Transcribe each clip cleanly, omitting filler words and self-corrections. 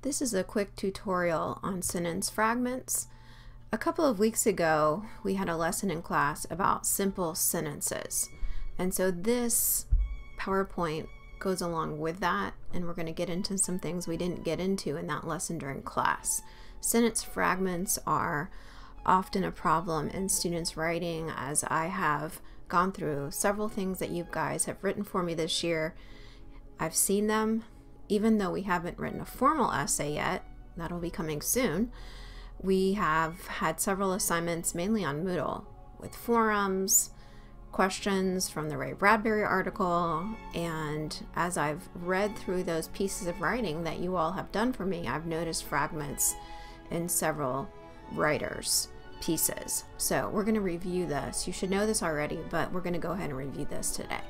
This is a quick tutorial on sentence fragments. A couple of weeks ago, we had a lesson in class about simple sentences. And so this PowerPoint goes along with that, and we're going to get into some things we didn't get into in that lesson during class. Sentence fragments are often a problem in students' writing, as I have gone through several things that you guys have written for me this year. I've seen them. Even though we haven't written a formal essay yet, that'll be coming soon, we have had several assignments mainly on Moodle with forums, questions from the Ray Bradbury article, and as I've read through those pieces of writing that you all have done for me, I've noticed fragments in several writers' pieces. So we're going to review this. You should know this already, but we're going to go ahead and review this today.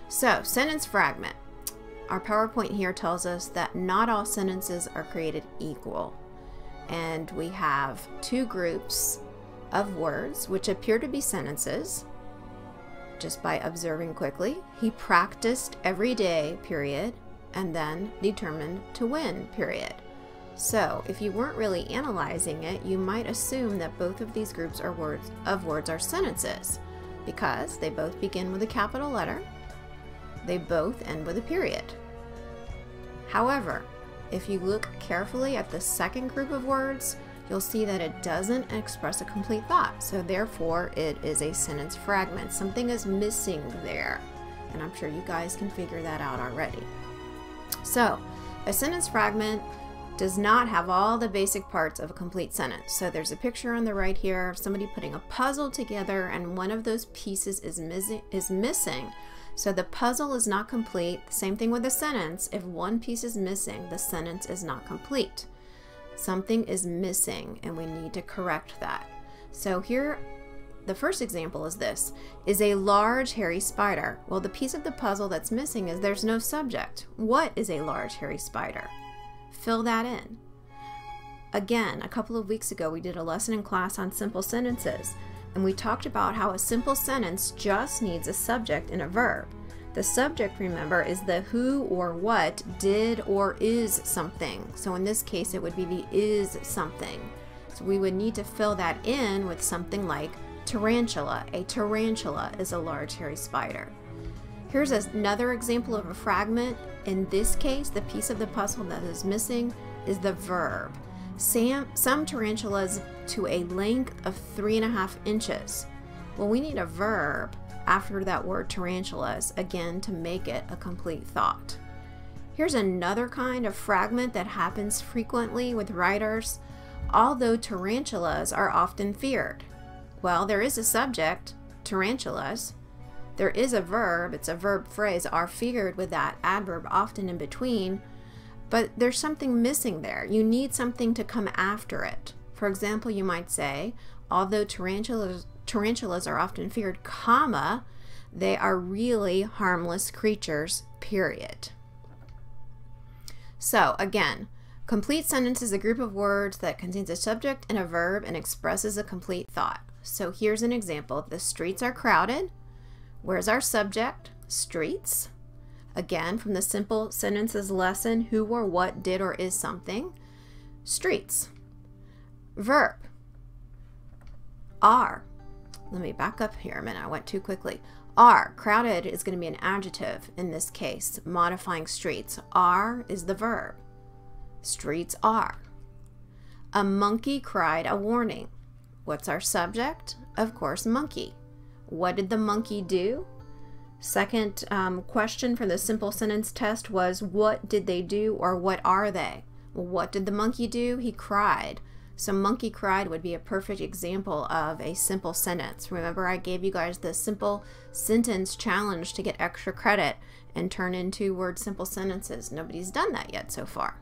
So, sentence fragment. Our PowerPoint here tells us that not all sentences are created equal, and we have two groups of words which appear to be sentences just by observing quickly. He practiced every day, period, and then determined to win, period. So if you weren't really analyzing it, you might assume that both of these groups are words are sentences because they both begin with a capital letter. They both end with a period. However, if you look carefully at the second group of words, you'll see that it doesn't express a complete thought. So therefore, it is a sentence fragment. Something is missing there. And I'm sure you guys can figure that out already. So, a sentence fragment does not have all the basic parts of a complete sentence. So there's a picture on the right here of somebody putting a puzzle together, and one of those pieces is missing. So the puzzle is not complete. Same thing with a sentence. If one piece is missing, the sentence is not complete. Something is missing, and we need to correct that. So here, the first example is this. Is a large hairy spider. Well, the piece of the puzzle that's missing is there's no subject. What is a large hairy spider? Fill that in. Again, a couple of weeks ago, we did a lesson in class on simple sentences. And we talked about how a simple sentence just needs a subject and a verb. The subject, remember, is the who or what did or is something. So in this case, it would be the is something. So we would need to fill that in with something like tarantula. A tarantula is a large hairy spider. Here's another example of a fragment. In this case, the piece of the puzzle that is missing is the verb. Some tarantulas to a length of 3.5 inches. Well, we need a verb after that word tarantulas, again, to make it a complete thought. Here's another kind of fragment that happens frequently with writers. Although tarantulas are often feared. Well, there is a subject, tarantulas. There is a verb, it's a verb phrase, are feared with that adverb often in between. But there's something missing there. You need something to come after it. For example, you might say, although tarantulas are often feared, comma, they are really harmless creatures, period. So again, complete sentence is a group of words that contains a subject and a verb and expresses a complete thought. So here's an example. The streets are crowded. Where's our subject? Streets. Again, from the simple sentences lesson, who or what did or is something. Streets. Verb. Are. Let me back up here a minute. I went too quickly. Are. Crowded is going to be an adjective in this case, modifying streets. Are is the verb. Streets are. A monkey cried a warning. What's our subject? Of course, monkey. What did the monkey do? Second question for the simple sentence test was, what did they do or what are they? Well, what did the monkey do? He cried. So monkey cried would be a perfect example of a simple sentence. Remember, I gave you guys the simple sentence challenge to get extra credit and turn into word simple sentences. Nobody's done that yet so far.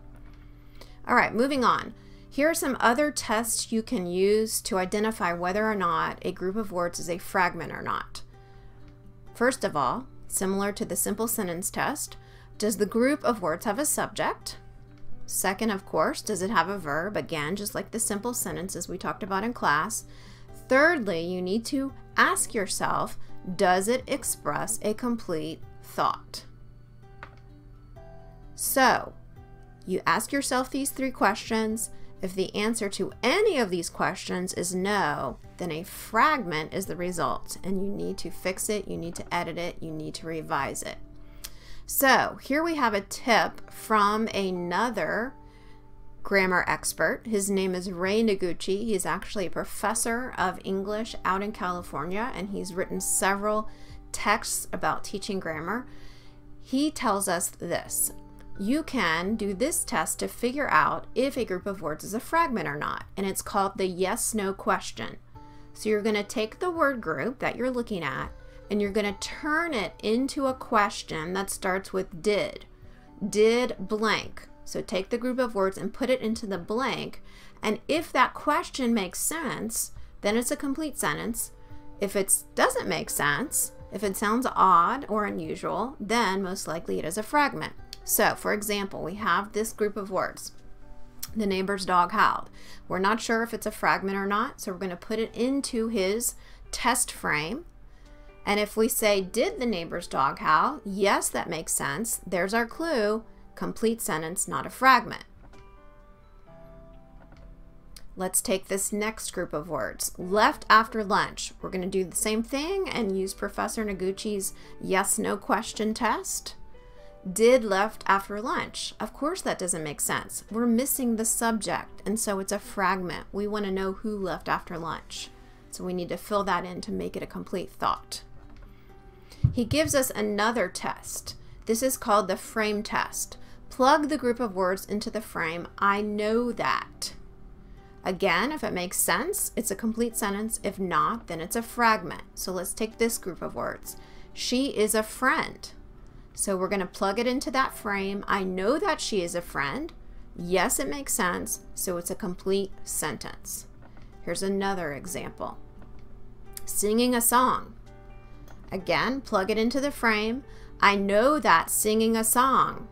All right, moving on. Here are some other tests you can use to identify whether or not a group of words is a fragment or not. First of all, similar to the simple sentence test, does the group of words have a subject? Second, of course, does it have a verb? Again, just like the simple sentences we talked about in class. Thirdly, you need to ask yourself, does it express a complete thought? So, You ask yourself these 3 questions. If the answer to any of these questions is no, then a fragment is the result, and you need to fix it, you need to edit it, you need to revise it. So here we have a tip from another grammar expert. His name is Ray Noguchi. He's actually a professor of English out in California, and he's written several texts about teaching grammar. He tells us this: you can do this test to figure out if a group of words is a fragment or not, and it's called the yes/no question. So you're going to take the word group that you're looking at, and you're going to turn it into a question that starts with did. Did blank. So take the group of words and put it into the blank, and if that question makes sense, then it's a complete sentence. If it doesn't make sense, if it sounds odd or unusual, then most likely it is a fragment. So, for example, we have this group of words. The neighbor's dog howled. We're not sure if it's a fragment or not, so we're going to put it into his test frame. And if we say, did the neighbor's dog howl? Yes, that makes sense. There's our clue. Complete sentence, not a fragment. Let's take this next group of words. Left after lunch. We're going to do the same thing and use Professor Noguchi's yes/no question test. Did left after lunch. Of course that doesn't make sense. We're missing the subject, and so it's a fragment. We want to know who left after lunch. So we need to fill that in to make it a complete thought. He gives us another test. This is called the frame test. Plug the group of words into the frame, I know that. Again, if it makes sense, it's a complete sentence. If not, then it's a fragment. So let's take this group of words. She is a friend. So we're going to plug it into that frame. I know that she is a friend. Yes, it makes sense. So it's a complete sentence. Here's another example. Singing a song. Again, plug it into the frame. I know that singing a song.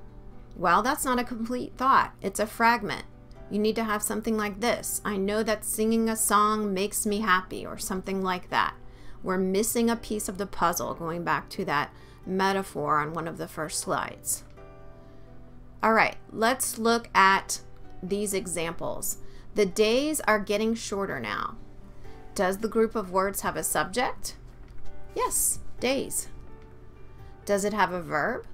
Well, that's not a complete thought. It's a fragment. You need to have something like this. I know that singing a song makes me happy, or something like that. We're missing a piece of the puzzle, going back to that metaphor on one of the first slides. All right, let's look at these examples. The days are getting shorter now. Does the group of words have a subject? Yes, days. Does it have a verb?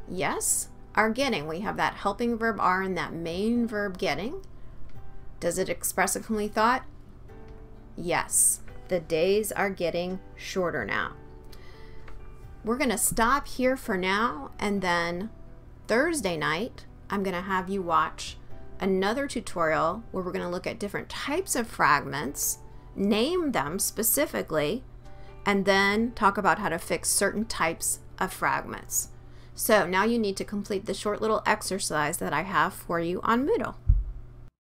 Yes, are getting. We have that helping verb are and that main verb getting. Does it express a complete thought? Yes, the days are getting shorter now. We're going to stop here for now, and then Thursday night I'm going to have you watch another tutorial where we're going to look at different types of fragments, name them specifically, and then talk about how to fix certain types of fragments. So now you need to complete the short little exercise that I have for you on Moodle.